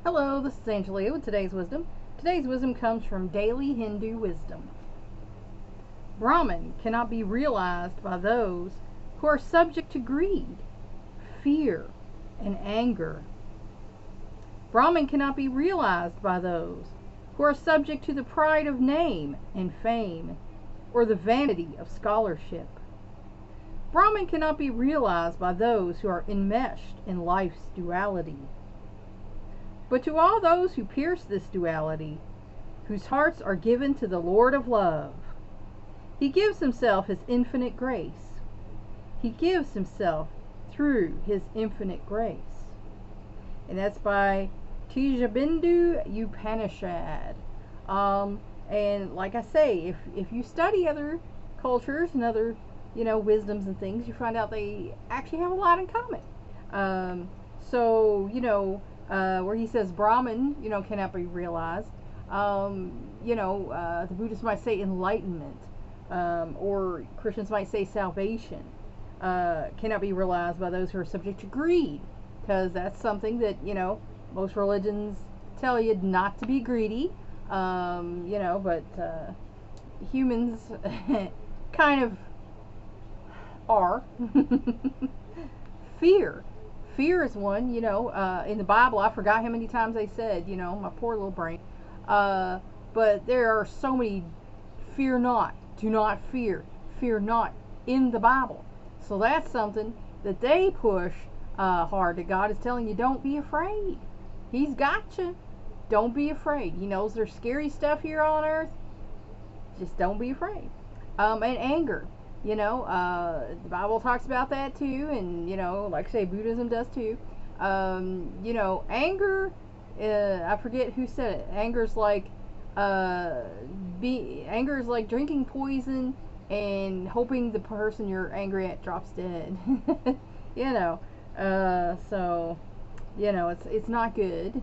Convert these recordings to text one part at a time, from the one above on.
Hello, this is Angelia with today's wisdom. Today's wisdom comes from Daily Hindu Wisdom. Brahman cannot be realized by those who are subject to greed, fear, and anger. Brahman cannot be realized by those who are subject to the pride of name and fame, or the vanity of scholarship. Brahman cannot be realized by those who are enmeshed in life's duality. But to all those who pierce this duality, whose hearts are given to the Lord of love, He gives Himself His infinite grace. He gives Himself through His infinite grace. And that's by Tejabindu Upanishad. And like I say, if you study other cultures and other, wisdoms and things, you find out they actually have a lot in common. Where he says Brahman, cannot be realized. The Buddhists might say enlightenment, or Christians might say salvation, cannot be realized by those who are subject to greed, because that's something that, most religions tell you not to be greedy, but humans kind of are. Fear is one, in the Bible. I forgot how many times they said, my poor little brain. But there are so many fear not, do not fear, fear not in the Bible. So that's something that they push hard, that God is telling you, don't be afraid. He's got you. Don't be afraid. He knows there's scary stuff here on earth. Just don't be afraid. And anger. The Bible talks about that too, and like I say, Buddhism does too. Anger. I forget who said it. Anger is like drinking poison and hoping the person you're angry at drops dead. It's not good.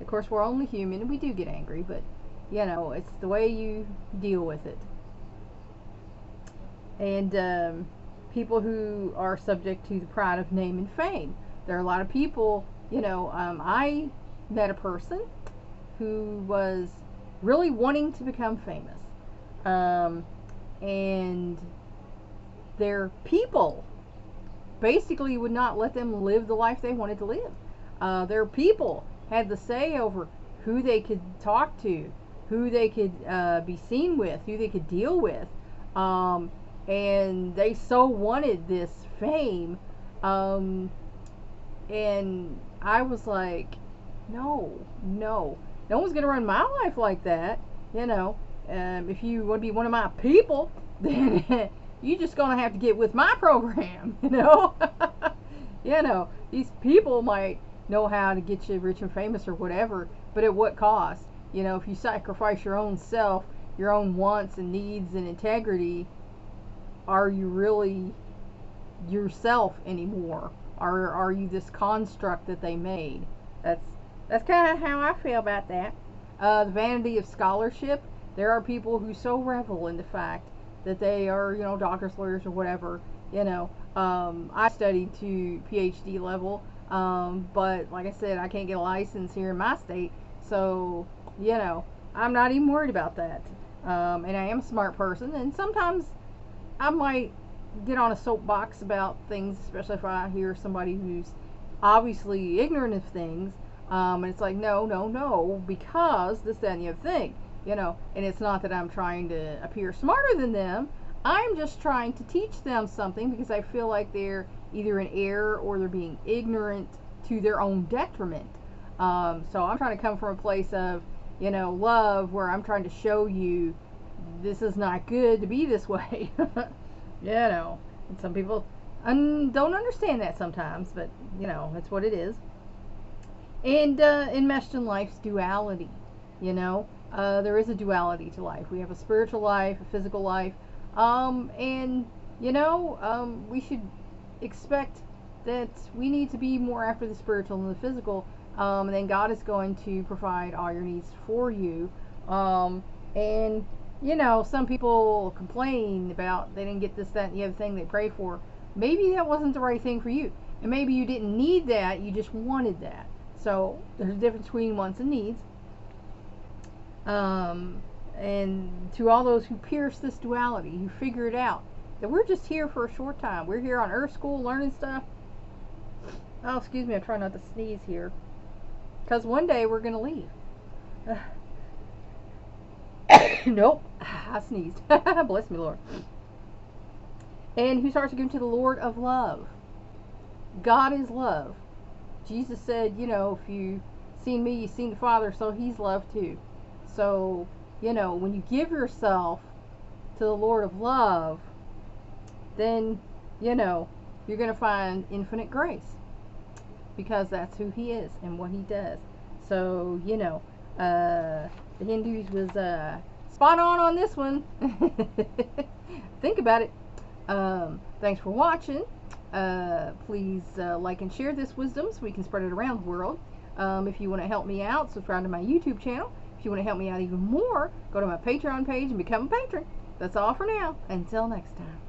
Of course, we're only human, and we do get angry, but it's the way you deal with it. And people who are subject to the pride of name and fame. There are a lot of people, I met a person who was really wanting to become famous. And their people basically would not let them live the life they wanted to live. Their people had the say over who they could talk to, who they could be seen with, who they could deal with. And they so wanted this fame, and I was like, no one's gonna run my life like that. If you want to be one of my people, then you're just gonna have to get with my program. These people might know how to get you rich and famous or whatever, but at what cost? If you sacrifice your own self, your own wants and needs and integrity, are you really yourself anymore? Are you this construct that they made? That's kind of how I feel about that. The vanity of scholarship. There are people who so revel in the fact that they are, doctors, lawyers, or whatever. I studied to PhD level, but like I said, I can't get a license here in my state, so I'm not even worried about that. And I am a smart person, and sometimes I might get on a soapbox about things, especially if I hear somebody who's obviously ignorant of things, and it's like, no, because this, that, and the other thing, and it's not that I'm trying to appear smarter than them. I'm just trying to teach them something because I feel like they're either in error or they're being ignorant to their own detriment. So I'm trying to come from a place of, love, where I'm trying to show you this is not good to be this way. And some people don't understand that sometimes, but that's what it is. And enmeshed in life's duality. There is a duality to life. We have a spiritual life, a physical life, and we should expect that we need to be more after the spiritual than the physical, and then God is going to provide all your needs for you. And some people complain about they didn't get this, that, and the other thing they pray for. Maybe that wasn't the right thing for you. And maybe you didn't need that, you just wanted that. So there's a difference between wants and needs. And to all those who pierce this duality, who figure it out, that we're just here for a short time. We're here on Earth School learning stuff. Oh, excuse me, I'm trying not to sneeze here. Because one day we're going to leave. Nope, I sneezed. Bless me, Lord. And whose hearts are given to the Lord of love. God is love. Jesus said, you know, if you've seen me, you've seen the Father, so He's love too. So, you know, when you give yourself to the Lord of love, then, you know, you're going to find infinite grace. Because that's who He is and what He does. So, you know, the Hindus was spot on this one. Think about it. Thanks for watching. Please like and share this wisdom so we can spread it around the world. If you want to help me out, subscribe to my YouTube channel. If you want to help me out even more, go to my Patreon page and become a patron. That's all for now. Until next time.